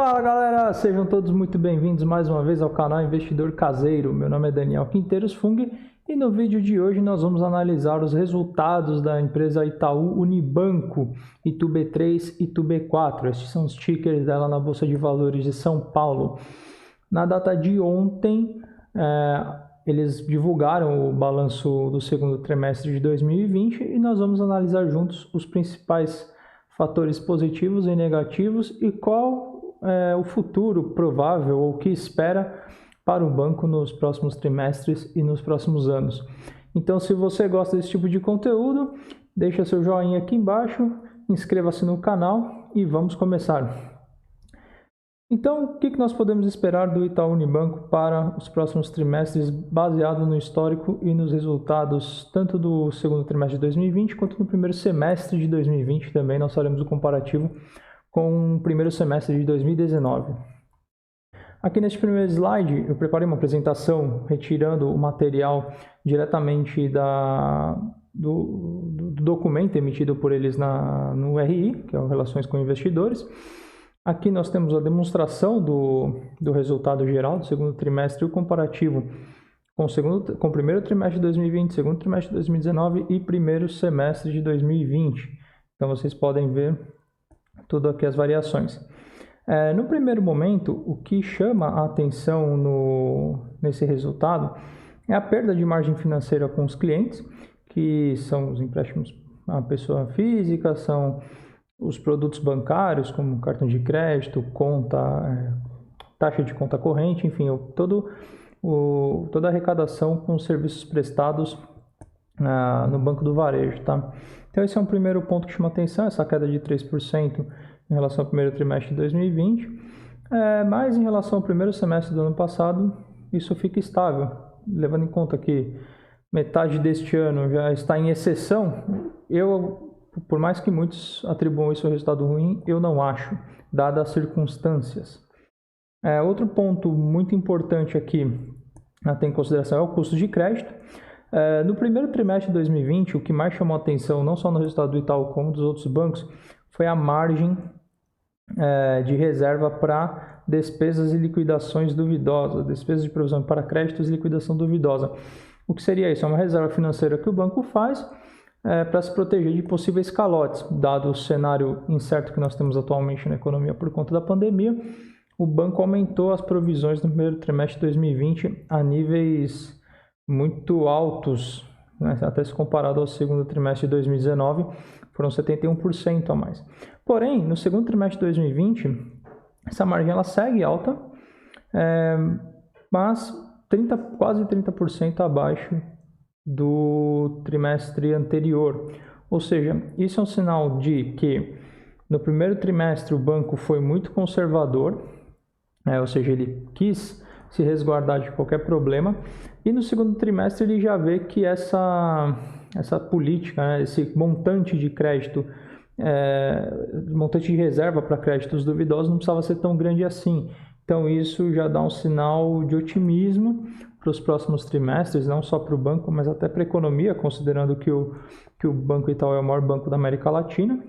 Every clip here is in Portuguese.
Fala galera, sejam todos muito bem-vindos mais uma vez ao canal Investidor Caseiro. Meu nome é Daniel Quinteiros Fung e no vídeo de hoje nós vamos analisar os resultados da empresa Itaú Unibanco, ITUB3 e ITUB4. Estes são os tickers dela na Bolsa de Valores de São Paulo. Na data de ontem, eles divulgaram o balanço do segundo trimestre de 2020 e nós vamos analisar juntos os principais fatores positivos e negativos e qual o futuro provável ou o que espera para o banco nos próximos trimestres e nos próximos anos. Então, se você gosta desse tipo de conteúdo, deixa seu joinha aqui embaixo, inscreva-se no canal e vamos começar. Então, o que nós podemos esperar do Itaú Unibanco para os próximos trimestres, baseado no histórico e nos resultados tanto do segundo trimestre de 2020 quanto no primeiro semestre de 2020 também. Nós faremos o comparativo com o primeiro semestre de 2019. Aqui neste primeiro slide eu preparei uma apresentação retirando o material diretamente do documento emitido por eles no RI, que é o Relações com Investidores. Aqui nós temos a demonstração do resultado geral do segundo trimestre e o comparativo com o primeiro trimestre de 2020, segundo trimestre de 2019 e primeiro semestre de 2020. Então vocês podem ver tudo aqui as variações. No primeiro momento, o que chama a atenção nesse resultado é a perda de margem financeira com os clientes, que são os empréstimos à pessoa física, são os produtos bancários, como cartão de crédito, taxa de conta corrente, enfim, toda a arrecadação com os serviços prestados no Banco do Varejo, tá? Então esse é um primeiro ponto que chama atenção, essa queda de 3% em relação ao primeiro trimestre de 2020, mas em relação ao primeiro semestre do ano passado, isso fica estável, levando em conta que metade deste ano já está em exceção. Por mais que muitos atribuam isso ao resultado ruim, eu não acho, dadas as circunstâncias. Outro ponto muito importante aqui a ter em consideração é o custo de crédito. No primeiro trimestre de 2020, o que mais chamou a atenção, não só no resultado do Itaú como dos outros bancos, foi a margem de reserva para despesas e liquidações duvidosas, despesas de provisão para créditos e liquidação duvidosa. O que seria isso? É uma reserva financeira que o banco faz para se proteger de possíveis calotes. Dado o cenário incerto que nós temos atualmente na economia por conta da pandemia, o banco aumentou as provisões no primeiro trimestre de 2020 a níveis muito altos, né? Até se comparado ao segundo trimestre de 2019, foram 71% a mais. Porém, no segundo trimestre de 2020, essa margem ela segue alta, mas quase 30% abaixo do trimestre anterior. Ou seja, isso é um sinal de que no primeiro trimestre o banco foi muito conservador, ou seja, ele quis se resguardar de qualquer problema, e no segundo trimestre ele já vê que essa política, né, esse montante de crédito, montante de reserva para créditos duvidosos não precisava ser tão grande assim. Então isso já dá um sinal de otimismo para os próximos trimestres, não só para o banco, mas até para a economia, considerando que o Banco Itaú é o maior banco da América Latina,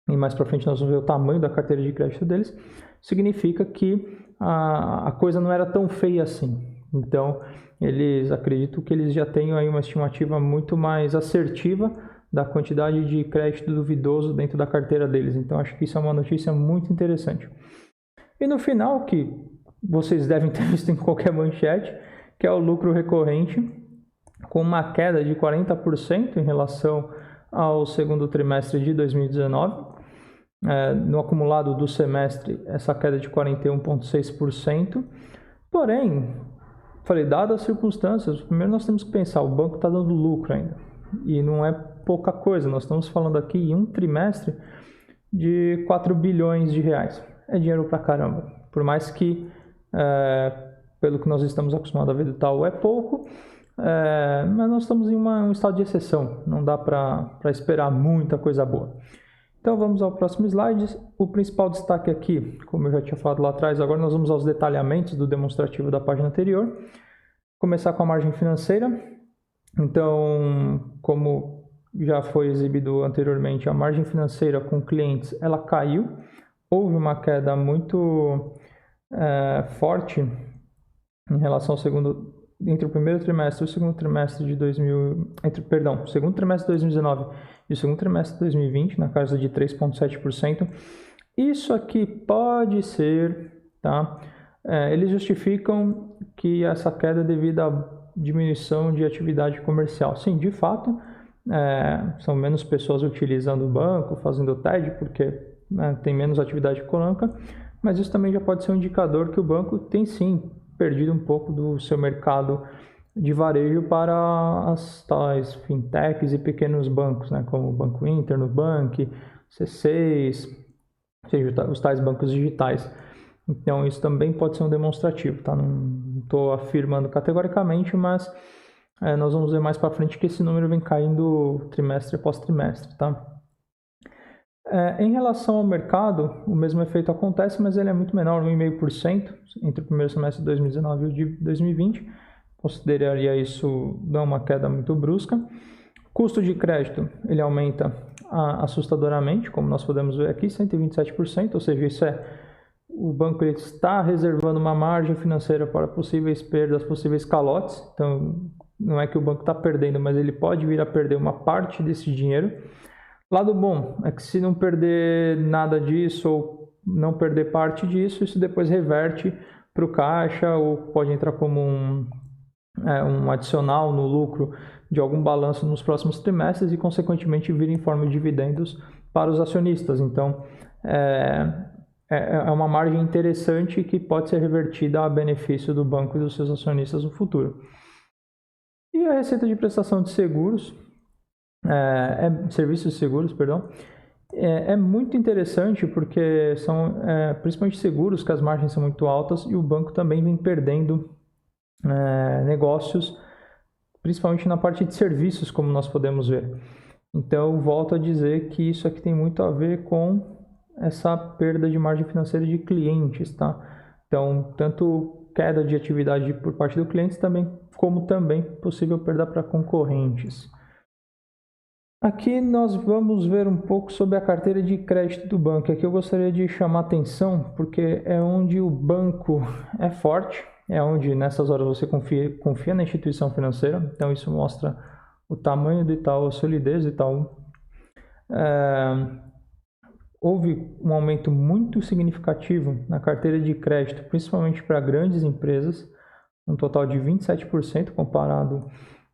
e mais para frente nós vamos ver o tamanho da carteira de crédito deles, significa que a coisa não era tão feia assim. Então, eles acreditam que eles já tenham aí uma estimativa muito mais assertiva da quantidade de crédito duvidoso dentro da carteira deles. Então, acho que isso é uma notícia muito interessante. E no final, que vocês devem ter visto em qualquer manchete, que é o lucro recorrente, com uma queda de 40% em relação ao segundo trimestre de 2019. No acumulado do semestre, essa queda de 41,6%. Porém, dadas as circunstâncias, primeiro nós temos que pensar, o banco está dando lucro ainda. E não é pouca coisa, nós estamos falando aqui em um trimestre de 4 bilhões de reais. É dinheiro pra caramba. Por mais que, pelo que nós estamos acostumados a ver do Itaú, é pouco, mas nós estamos em um estado de exceção, não dá para esperar muita coisa boa. Então vamos ao próximo slide. O principal destaque aqui, como eu já tinha falado lá atrás, agora nós vamos aos detalhamentos do demonstrativo da página anterior. Começar com a margem financeira. Então, como já foi exibido anteriormente, a margem financeira com clientes ela caiu houve uma queda muito forte em relação ao entre o primeiro trimestre e o segundo trimestre de segundo trimestre de 2019 e o segundo trimestre de 2020, na casa de 3,7%. Isso aqui pode ser, tá? Eles justificam que essa queda é devido à diminuição de atividade comercial. Sim, de fato, são menos pessoas utilizando o banco, fazendo TED, porque tem menos atividade econômica, mas isso também já pode ser um indicador que o banco tem sim perdido um pouco do seu mercado de varejo para as tais fintechs e pequenos bancos, né, como o Banco Inter, Nubank, C6, ou seja, os tais bancos digitais. Então isso também pode ser um demonstrativo, tá? Não estou afirmando categoricamente, mas nós vamos ver mais para frente que esse número vem caindo trimestre após trimestre, tá? Em relação ao mercado, o mesmo efeito acontece, mas ele é muito menor, 1,5% entre o primeiro semestre de 2019 e o de 2020. Consideraria isso não uma queda muito brusca. Custo de crédito, ele aumenta assustadoramente, como nós podemos ver aqui, 127%, ou seja, isso o banco ele está reservando uma margem financeira para possíveis perdas, possíveis calotes. Então, não é que o banco está perdendo, mas ele pode vir a perder uma parte desse dinheiro. Lado bom é que se não perder nada disso ou não perder parte disso, isso depois reverte para o caixa ou pode entrar como um adicional no lucro de algum balanço nos próximos trimestres e, consequentemente, vir em forma de dividendos para os acionistas. Então, é uma margem interessante que pode ser revertida a benefício do banco e dos seus acionistas no futuro. E a receita de prestação de seguros, serviços de seguros, perdão, é muito interessante porque são principalmente seguros que as margens são muito altas e o banco também vem perdendo negócios, principalmente na parte de serviços, como nós podemos ver. Então, volto a dizer que isso aqui tem muito a ver com essa perda de margem financeira de clientes, tá? Então, tanto queda de atividade por parte do cliente, como também possível perda para concorrentes. Aqui nós vamos ver um pouco sobre a carteira de crédito do banco. Aqui eu gostaria de chamar atenção, porque é onde o banco é forte, é onde nessas horas você confia na instituição financeira. Então isso mostra o tamanho do Itaú, a solidez do Itaú. Houve um aumento muito significativo na carteira de crédito, principalmente para grandes empresas, um total de 27% comparado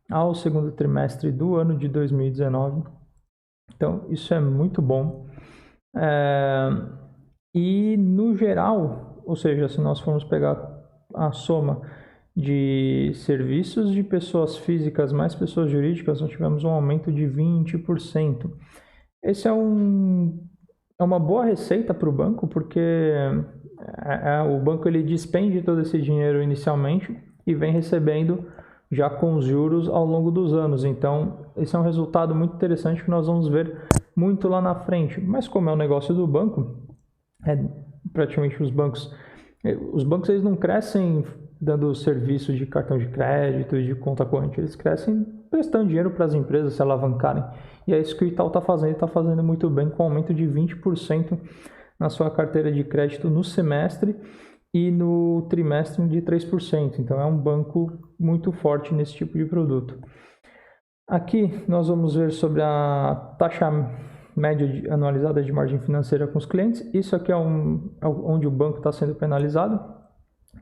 ao segundo trimestre do ano de 2019. Então, isso é muito bom. E, no geral, ou seja, se nós formos pegar a soma de serviços de pessoas físicas mais pessoas jurídicas, nós tivemos um aumento de 20%. Esse é uma boa receita para o banco, porque o banco ele despende todo esse dinheiro inicialmente e vem recebendo já com os juros ao longo dos anos. Então, esse é um resultado muito interessante que nós vamos ver muito lá na frente. Mas como é o negócio do banco, praticamente os bancos eles não crescem dando serviço de cartão de crédito e de conta corrente, eles crescem prestando dinheiro para as empresas se alavancarem. E é isso que o Itaú está fazendo muito bem, com um aumento de 20% na sua carteira de crédito no semestre e no trimestre de 3%. Então é um banco muito forte nesse tipo de produto. Aqui nós vamos ver sobre a taxa média anualizada de margem financeira com os clientes. Isso aqui é onde o banco está sendo penalizado,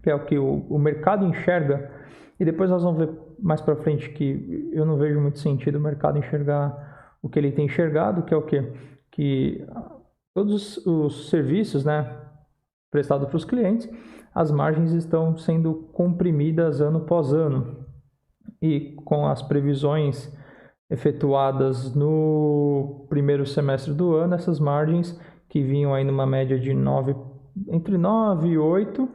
que é o que o mercado enxerga. E depois nós vamos ver mais para frente que eu não vejo muito sentido o mercado enxergar o que ele tem enxergado, que é o quê? Que todos os serviços, prestado para os clientes, as margens estão sendo comprimidas ano após ano. E com as previsões efetuadas no primeiro semestre do ano, essas margens que vinham aí numa média de entre 9 e 8,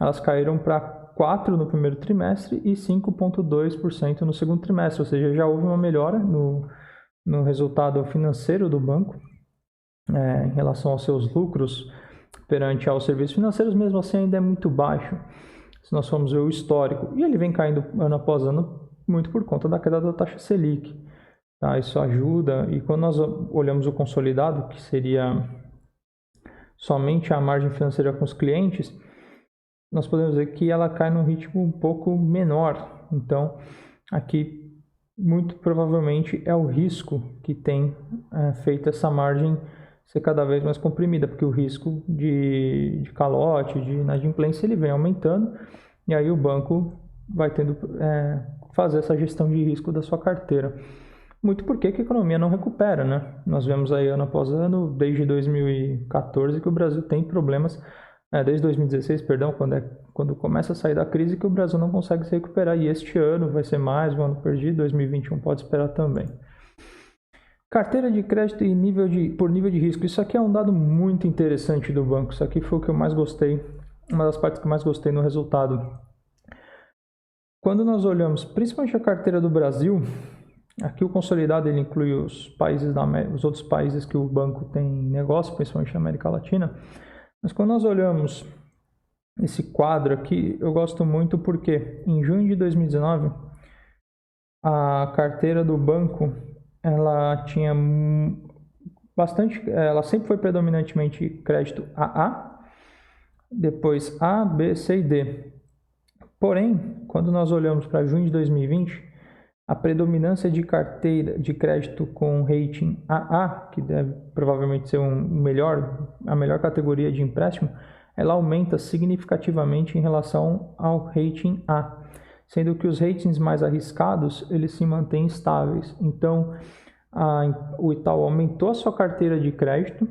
elas caíram para 4 no primeiro trimestre e 5,2% no segundo trimestre, ou seja, já houve uma melhora no resultado financeiro do banco em relação aos seus lucros perante aos serviços financeiros. Mesmo assim ainda é muito baixo, se nós formos ver o histórico, e ele vem caindo ano após ano muito por conta da queda da taxa Selic, tá? Isso ajuda, e quando nós olhamos o consolidado, que seria somente a margem financeira com os clientes, nós podemos ver que ela cai num ritmo um pouco menor. Então, aqui, muito provavelmente, é o risco que tem feito essa margem ser cada vez mais comprimida, porque o risco de calote, de inadimplência, ele vem aumentando, e aí o banco vai tendo fazer essa gestão de risco da sua carteira. Muito porque a economia não recupera, né? Nós vemos aí ano após ano, desde 2014, que o Brasil tem problemas, desde 2016, perdão, quando começa a sair da crise, que o Brasil não consegue se recuperar. E este ano vai ser mais um ano perdido, 2021 pode esperar também. Carteira de crédito e por nível de risco. Isso aqui é um dado muito interessante do banco. Isso aqui foi o que eu mais gostei, uma das partes que eu mais gostei no resultado. Quando nós olhamos principalmente a carteira do Brasil, aqui o consolidado ele inclui os outros países que o banco tem negócio, principalmente na América Latina. Mas quando nós olhamos esse quadro aqui, eu gosto muito porque em junho de 2019, a carteira do banco, ela tinha ela sempre foi predominantemente crédito AA, depois A, B, C e D. Porém, quando nós olhamos para junho de 2020, a predominância de carteira de crédito com rating AA, que deve provavelmente ser a melhor categoria de empréstimo, ela aumenta significativamente em relação ao rating A, sendo que os ratings mais arriscados eles se mantêm estáveis. Então, o Itaú aumentou a sua carteira de crédito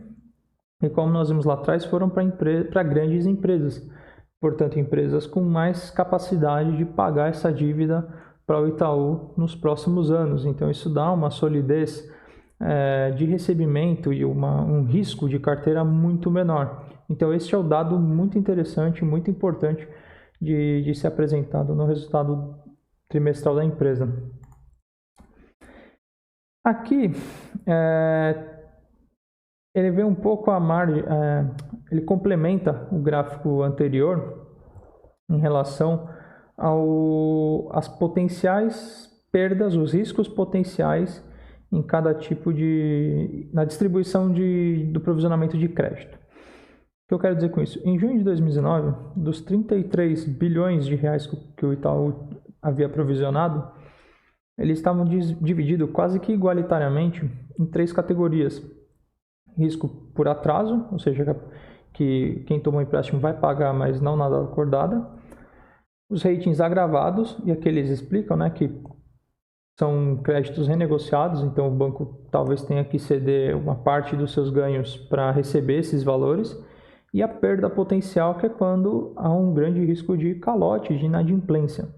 e, como nós vimos lá atrás, foram para grandes empresas, portanto, empresas com mais capacidade de pagar essa dívida para o Itaú nos próximos anos. Então, isso dá uma solidez de recebimento e um risco de carteira muito menor. Então, esse é o dado muito interessante, muito importante de ser apresentado no resultado trimestral da empresa. Aqui, ele vê um pouco a margem, ele complementa o gráfico anterior em relação às potenciais perdas, os riscos potenciais em cada tipo na distribuição do provisionamento de crédito. O que eu quero dizer com isso? Em junho de 2019, dos 33 bilhões de reais que o Itaú havia provisionado, eles estavam divididos quase que igualitariamente em 3 categorias. Risco por atraso, ou seja, que quem tomou empréstimo vai pagar, mas não na data acordada. Os ratings agravados, e aqui eles explicam, né, que são créditos renegociados, então o banco talvez tenha que ceder uma parte dos seus ganhos para receber esses valores. E a perda potencial, que é quando há um grande risco de calote, de inadimplência.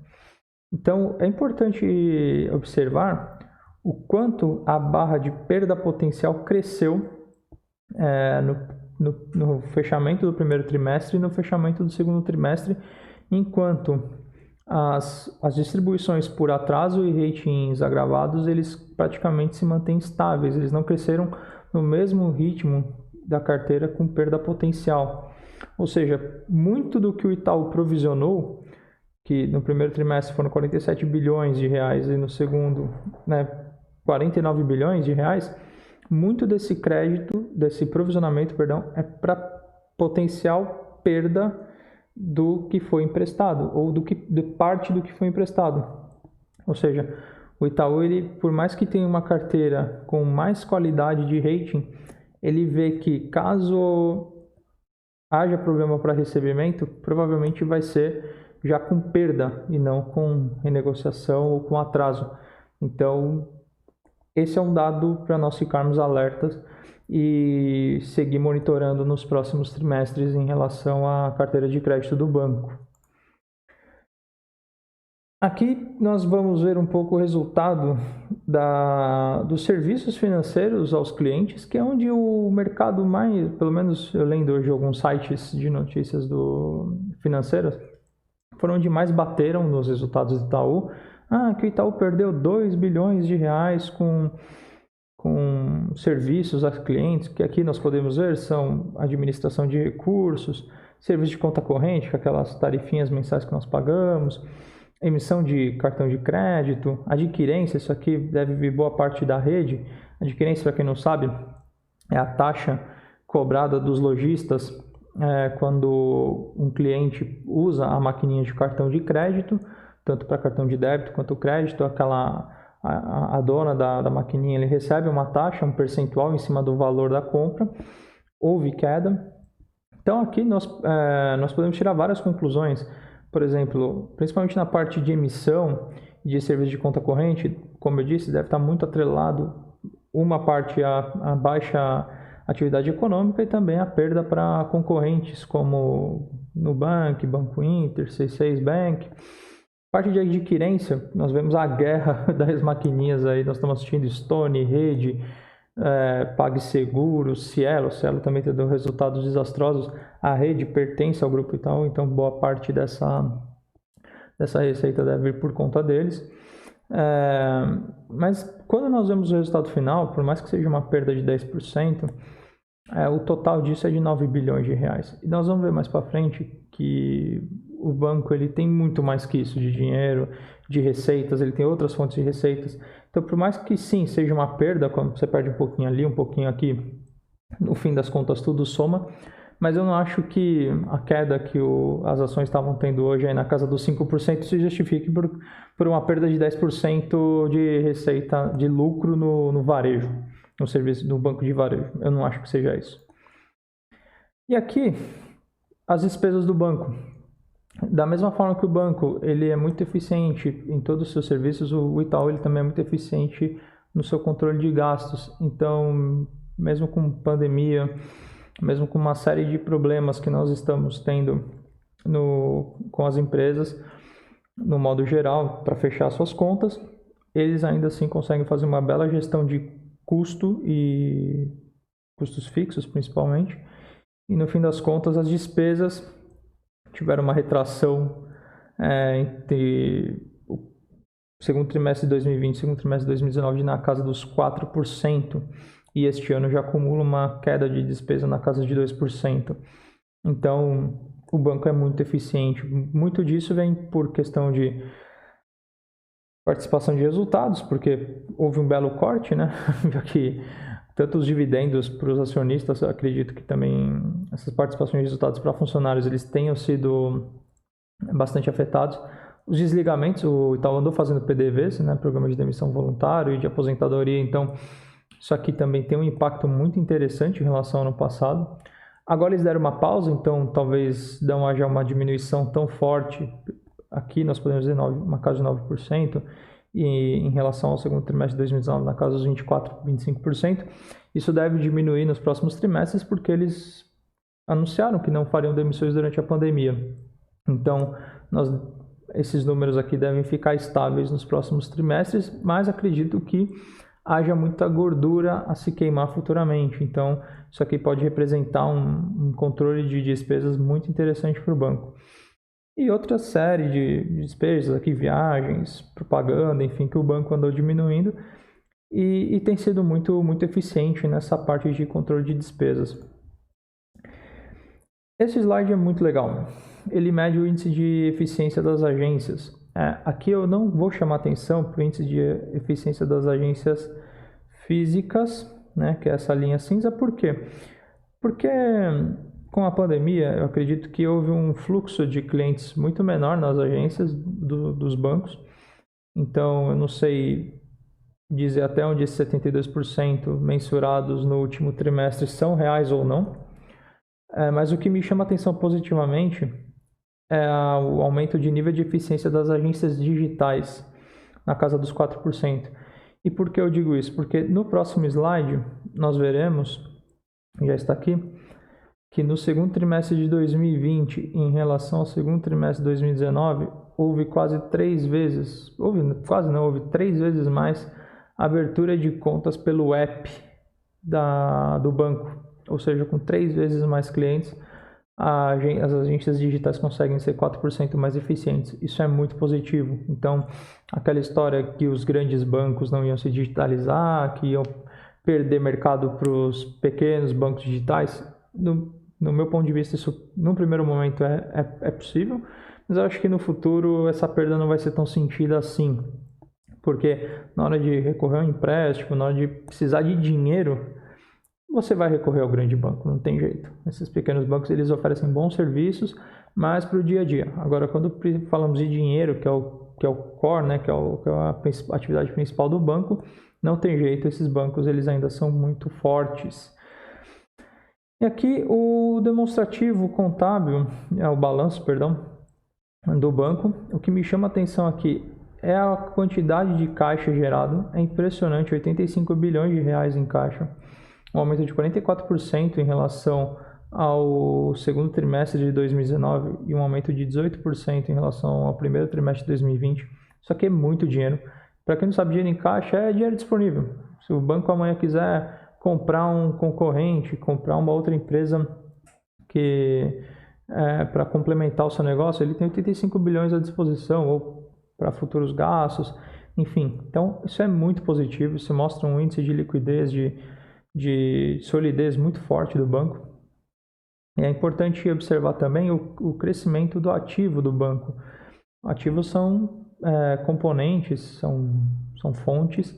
Então, é importante observar o quanto a barra de perda potencial cresceu no fechamento do primeiro trimestre e no fechamento do segundo trimestre, enquanto as distribuições por atraso e ratings agravados, eles praticamente se mantêm estáveis, eles não cresceram no mesmo ritmo da carteira com perda potencial. Ou seja, muito do que o Itaú provisionou, que no primeiro trimestre foram 47 bilhões de reais e no segundo, 49 bilhões de reais, muito desse provisionamento, é para potencial perda do que foi emprestado, ou de parte do que foi emprestado. Ou seja, o Itaú, ele, por mais que tenha uma carteira com mais qualidade de rating, ele vê que caso haja problema para recebimento, provavelmente vai ser já com perda e não com renegociação ou com atraso. Então, esse é um dado para nós ficarmos alertas e seguir monitorando nos próximos trimestres em relação à carteira de crédito do banco. Aqui nós vamos ver um pouco o resultado dos serviços financeiros aos clientes, que é onde o mercado mais, pelo menos eu lendo hoje alguns sites de notícias financeiras, foram onde mais bateram nos resultados do Itaú. Que o Itaú perdeu 2 bilhões de reais com serviços a clientes, que aqui nós podemos ver são administração de recursos, serviço de conta corrente, aquelas tarifinhas mensais que nós pagamos, emissão de cartão de crédito, adquirência, isso aqui deve vir boa parte da rede. Adquirência, para quem não sabe, é a taxa cobrada dos lojistas quando um cliente usa a maquininha de cartão de crédito, tanto para cartão de débito quanto crédito, a dona da maquininha ele recebe uma taxa, um percentual em cima do valor da compra, houve queda. Então aqui nós podemos tirar várias conclusões, por exemplo, principalmente na parte de emissão de serviço de conta corrente, como eu disse, deve estar muito atrelado uma parte à baixa atividade econômica e também a perda para concorrentes como Nubank, Banco Inter, C6 Bank. Parte de adquirência, nós vemos a guerra das maquininhas aí, nós estamos assistindo Stone, Rede, PagSeguro, Cielo também tendo resultados desastrosos. A Rede pertence ao Grupo Itaú, então boa parte dessa receita deve vir por conta deles. Mas quando nós vemos o resultado final, por mais que seja uma perda de 10%, o total disso é de 9 bilhões de reais. E nós vamos ver mais para frente que o banco ele tem muito mais que isso de dinheiro, de receitas, ele tem outras fontes de receitas. Então, por mais que sim, seja uma perda, quando você perde um pouquinho ali, um pouquinho aqui, no fim das contas tudo soma, mas eu não acho que a queda que as ações estavam tendo hoje aí na casa dos 5% se justifique por uma perda de 10% de receita de lucro no varejo, no serviço do banco de varejo. Eu não acho que seja isso. E aqui, as despesas do banco. Da mesma forma que o banco ele é muito eficiente em todos os seus serviços, o Itaú ele também é muito eficiente no seu controle de gastos. Então, mesmo com pandemia, mesmo com uma série de problemas que nós estamos tendo com as empresas, no modo geral, para fechar suas contas, eles ainda assim conseguem fazer uma bela gestão de custo e custos fixos, principalmente. E no fim das contas, as despesas tiveram uma retração entre o segundo trimestre de 2020 e o segundo trimestre de 2019 na casa dos 4%, e este ano já acumula uma queda de despesa na casa de 2%. Então, o banco é muito eficiente. Muito disso vem por questão de participação de resultados, porque houve um belo corte, né? Já que tanto os dividendos para os acionistas, eu acredito que também essas participações de resultados para funcionários, eles tenham sido bastante afetados. Os desligamentos, o Itaú andou fazendo PDVs, né, Programa de Demissão Voluntário e de Aposentadoria, então isso aqui também tem um impacto muito interessante em relação ao ano passado. Agora eles deram uma pausa, então talvez não haja uma diminuição tão forte. Aqui nós podemos dizer uma casa de 9%, e em relação ao segundo trimestre de 2019 na casa dos 24%, 25%. Isso deve diminuir nos próximos trimestres porque eles anunciaram que não fariam demissões durante a pandemia. Então, esses números aqui devem ficar estáveis nos próximos trimestres, mas acredito que haja muita gordura a se queimar futuramente. Então, isso aqui pode representar um controle de despesas muito interessante para o banco. E outra série de despesas aqui, viagens, propaganda, enfim, que o banco andou diminuindo e tem sido muito, muito eficiente nessa parte de controle de despesas. Esse slide é muito legal. Ele mede o índice de eficiência das agências. Aqui eu não vou chamar atenção para o índice de eficiência das agências físicas, né, que é essa linha cinza. Por quê? Porque com a pandemia, eu acredito que houve um fluxo de clientes muito menor nas agências dos bancos. Então, eu não sei dizer até onde esses 72% mensurados no último trimestre são reais ou não. Mas o que me chama atenção positivamente é o aumento de nível de eficiência das agências digitais, na casa dos 4%. E por que eu digo isso? Porque no próximo slide nós veremos, já está aqui, que no segundo trimestre de 2020, em relação ao segundo trimestre de 2019, houve três vezes mais abertura de contas pelo app do banco, ou seja, com 3 vezes mais clientes, as agências digitais conseguem ser 4% mais eficientes. Isso é muito positivo. Então, aquela história que os grandes bancos não iam se digitalizar, que iam perder mercado para os pequenos bancos digitais, no meu ponto de vista, isso num primeiro momento é possível, mas eu acho que no futuro essa perda não vai ser tão sentida assim, porque na hora de recorrer ao empréstimo, na hora de precisar de dinheiro, você vai recorrer ao grande banco, não tem jeito. Esses pequenos bancos, eles oferecem bons serviços, mas para o dia a dia. Agora, quando falamos de dinheiro, que é o core, né, que é a atividade principal do banco, não tem jeito, esses bancos eles ainda são muito fortes. E aqui o demonstrativo contábil, o balanço, perdão, do banco. O que me chama a atenção aqui é a quantidade de caixa gerado, é impressionante, 85 bilhões de reais em caixa, um aumento de 44% em relação ao segundo trimestre de 2019 e um aumento de 18% em relação ao primeiro trimestre de 2020. Isso aqui é muito dinheiro. Para quem não sabe, dinheiro em caixa é dinheiro disponível. Se o banco amanhã quiser comprar um concorrente, comprar uma outra empresa que para complementar o seu negócio, ele tem 85 bilhões à disposição, ou para futuros gastos, enfim. Então, isso é muito positivo, isso mostra um índice de liquidez, de solidez muito forte do banco. E é importante observar também o crescimento do ativo do banco. Ativos são componentes, são fontes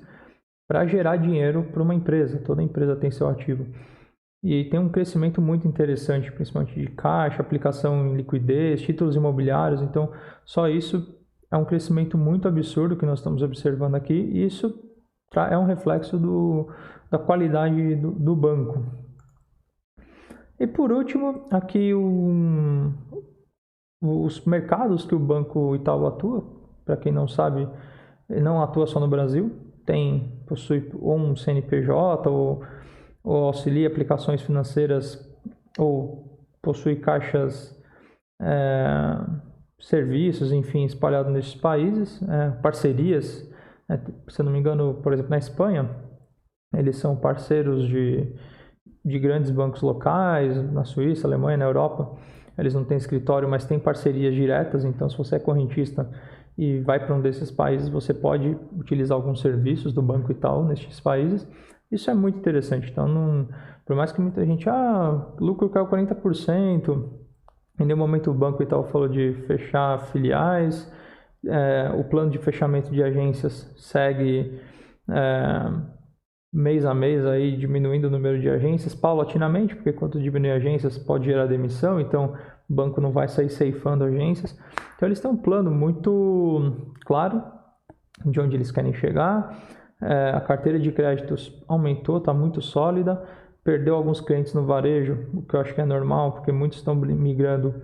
para gerar dinheiro para uma empresa. Toda empresa tem seu ativo. E tem um crescimento muito interessante, principalmente de caixa, aplicação em liquidez, títulos imobiliários. Então, só isso é um crescimento muito absurdo que nós estamos observando aqui. E isso é um reflexo da qualidade do banco. E por último, aqui os mercados que o Banco Itaú atua. Para quem não sabe, ele não atua só no Brasil, possui um CNPJ ou auxilia aplicações financeiras ou possui caixas, serviços, enfim, espalhados nesses países, parcerias. Se eu não me engano, por exemplo, na Espanha, eles são parceiros de grandes bancos locais, na Suíça, Alemanha, na Europa. Eles não têm escritório, mas têm parcerias diretas. Então, se você é correntista e vai para um desses países, você pode utilizar alguns serviços do Banco Itaú nesses países. Isso é muito interessante. Então, por mais que muita gente, lucro caiu 40%, em nenhum momento o Banco Itaú falou de fechar filiais, o plano de fechamento de agências segue mês a mês, aí, diminuindo o número de agências paulatinamente, porque quanto diminui agências pode gerar demissão, então o banco não vai sair ceifando agências. Então eles têm um plano muito claro de onde eles querem chegar. A carteira de créditos aumentou, está muito sólida, perdeu alguns clientes no varejo, o que eu acho que é normal, porque muitos estão migrando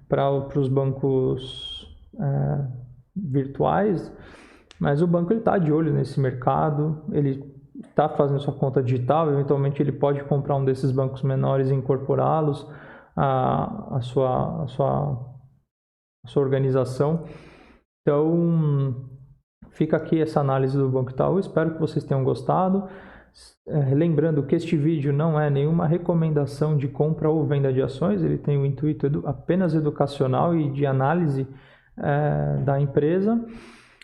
para os bancos virtuais, mas o banco está de olho nesse mercado, ele está fazendo sua conta digital, eventualmente ele pode comprar um desses bancos menores e incorporá-los à sua organização. Então, fica aqui essa análise do Banco Itaú, espero que vocês tenham gostado. Lembrando que este vídeo não é nenhuma recomendação de compra ou venda de ações, ele tem o intuito apenas educacional e de análise da empresa.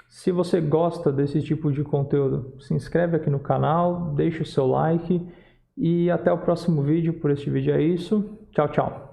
Se você gosta desse tipo de conteúdo, se inscreve aqui no canal, deixa o seu like e até o próximo vídeo. Por este vídeo é isso. Tchau, tchau.